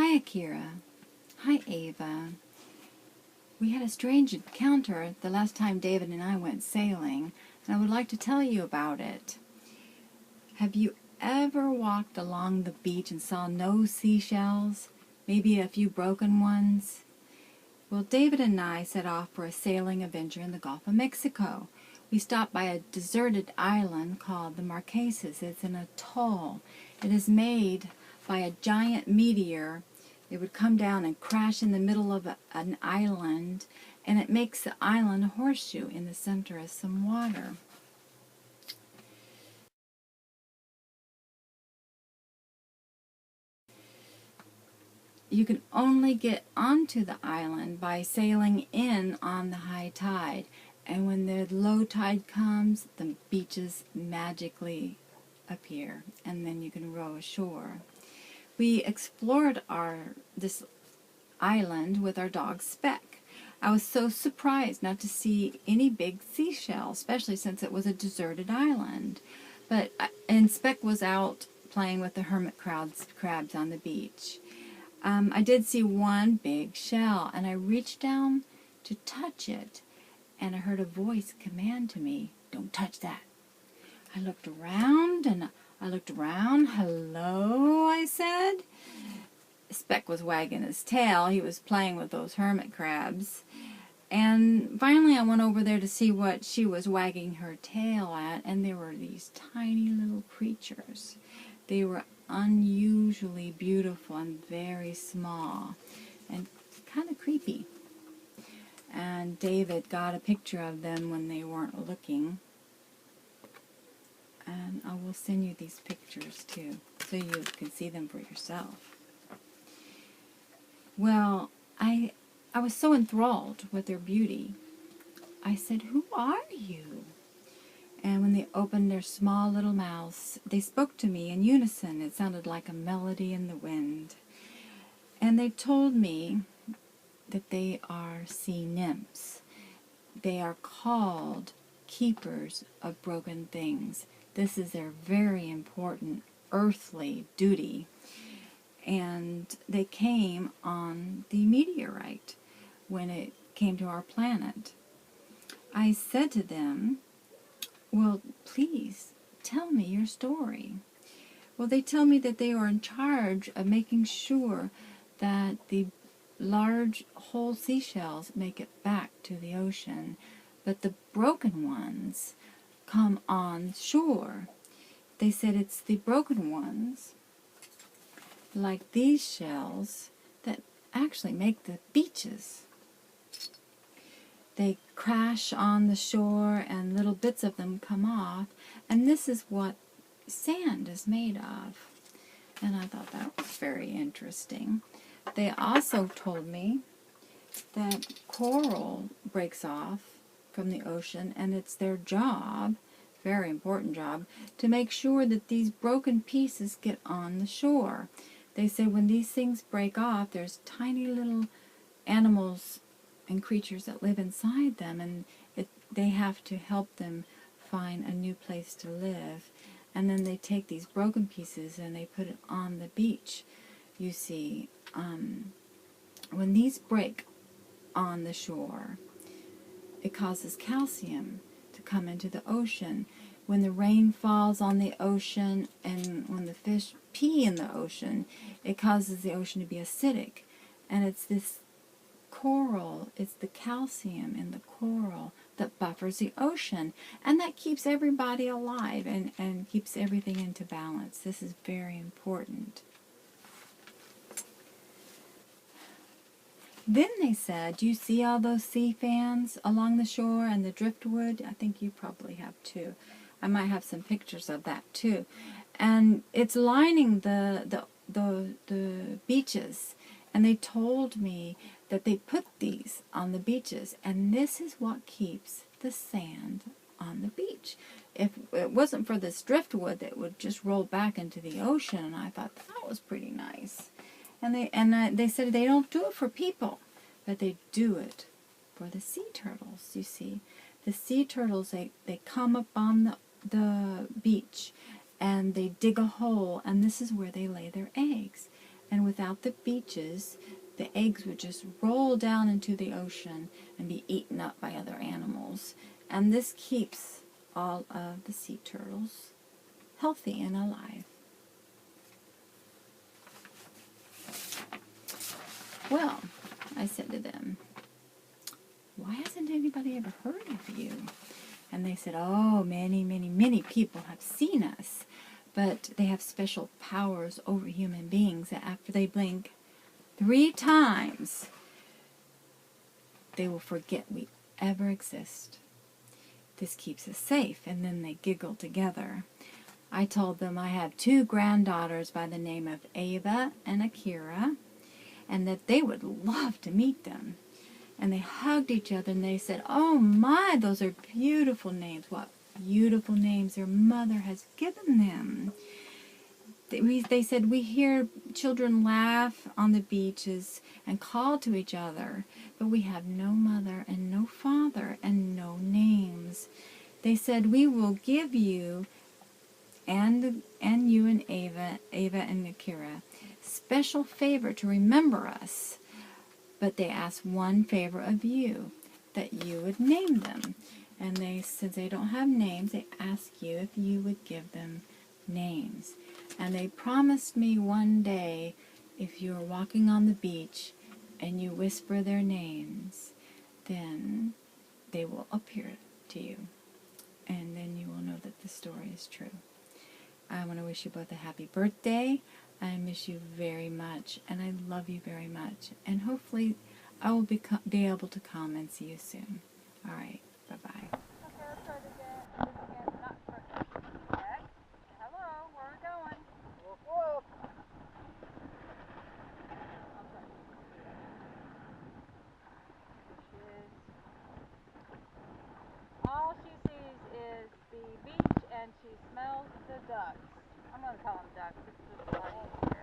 Hi, Akira. Hi, Ava. We had a strange encounter the last time David and I went sailing, and I would like to tell you about it. Have you ever walked along the beach and saw no seashells? Maybe a few broken ones? Well, David and I set off for a sailing adventure in the Gulf of Mexico. We stopped by a deserted island called the Marquesas. It's an atoll. It is made by a giant meteor. It would come down and crash in the middle of an island, and it makes the island a horseshoe. In the center is some water. You can only get onto the island by sailing in on the high tide, and when the low tide comes, the beaches magically appear, and then you can row ashore. We explored this island with our dog Speck. I was so surprised not to see any big seashells, especially since it was a deserted island. And Speck was out playing with the hermit crabs on the beach. I did see one big shell, and I reached down to touch it, and I heard a voice command to me, "Don't touch that." I looked around, "Hello," I said. Speck was wagging his tail. He was playing with those hermit crabs. And finally I went over there to see what she was wagging her tail at, and there were these tiny little creatures. They were unusually beautiful and very small and kind of creepy. And David got a picture of them when they weren't looking. And I will send you these pictures too, so you can see them for yourself. Well, I was so enthralled with their beauty. I said, "Who are you?" And when they opened their small little mouths, they spoke to me in unison. It sounded like a melody in the wind. And they told me that they are sea nymphs. They are called keepers of broken things. This is their very important earthly duty. And they came on the meteorite when it came to our planet. I said to them, "Well, please tell me your story." Well, they tell me that they are in charge of making sure that the large whole seashells make it back to the ocean, but the broken ones come on shore. They said it's the broken ones, like these shells, that actually make the beaches. They crash on the shore and little bits of them come off, and this is what sand is made of. And I thought that was very interesting. They also told me that coral breaks off from the ocean, and it's their job, very important job, to make sure that these broken pieces get on the shore. They say when these things break off, there's tiny little animals and creatures that live inside them, and they have to help them find a new place to live. And then they take these broken pieces and they put it on the beach. You see, when these break on the shore, it causes calcium to come into the ocean. When the rain falls on the ocean and when the fish pee in the ocean, it causes the ocean to be acidic. And it's this coral, it's the calcium in the coral that buffers the ocean, and that keeps everybody alive and keeps everything into balance. This is very important. Then they said, "Do you see all those sea fans along the shore and the driftwood?" I think you probably have too. I might have some pictures of that too. And it's lining the beaches. And they told me that they put these on the beaches, and this is what keeps the sand on the beach. If it wasn't for this driftwood, that would just roll back into the ocean, and I thought that was pretty nice. And they said they don't do it for people, but they do it for the sea turtles. You see, the sea turtles, they come up on the beach, and they dig a hole, and this is where they lay their eggs. And without the beaches, the eggs would just roll down into the ocean and be eaten up by other animals. And this keeps all of the sea turtles healthy and alive. Well, I said to them, why hasn't anybody ever heard of you? And they said, oh, many, many, many people have seen us, but they have special powers over human beings that after they blink 3 times, they will forget we ever exist. This keeps us safe. And then they giggled together. I told them I have 2 granddaughters by the name of Ava and Akira, and that they would love to meet them. And they hugged each other and they said, oh my, those are beautiful names. What beautiful names their mother has given them. They said, we hear children laugh on the beaches and call to each other, but we have no mother and no father and no names. They said, we will give you and you and Ava and Akira special favor to remember us. But they asked one favor of you, that you would name them. And they, since they don't have names, they ask you if you would give them names. And they promised me one day, if you are walking on the beach and you whisper their names, then they will appear to you. And then you will know that the story is true. I want to wish you both a happy birthday. I miss you very much, and I love you very much. And hopefully I will be able to come and see you soon. All right, bye-bye. Okay, let's try it again. Not perfect yet. Hello, where are we going? Woof, woof. All she sees is the beach and she smells the ducks. I'm going to call them ducks. It's just a lot easier.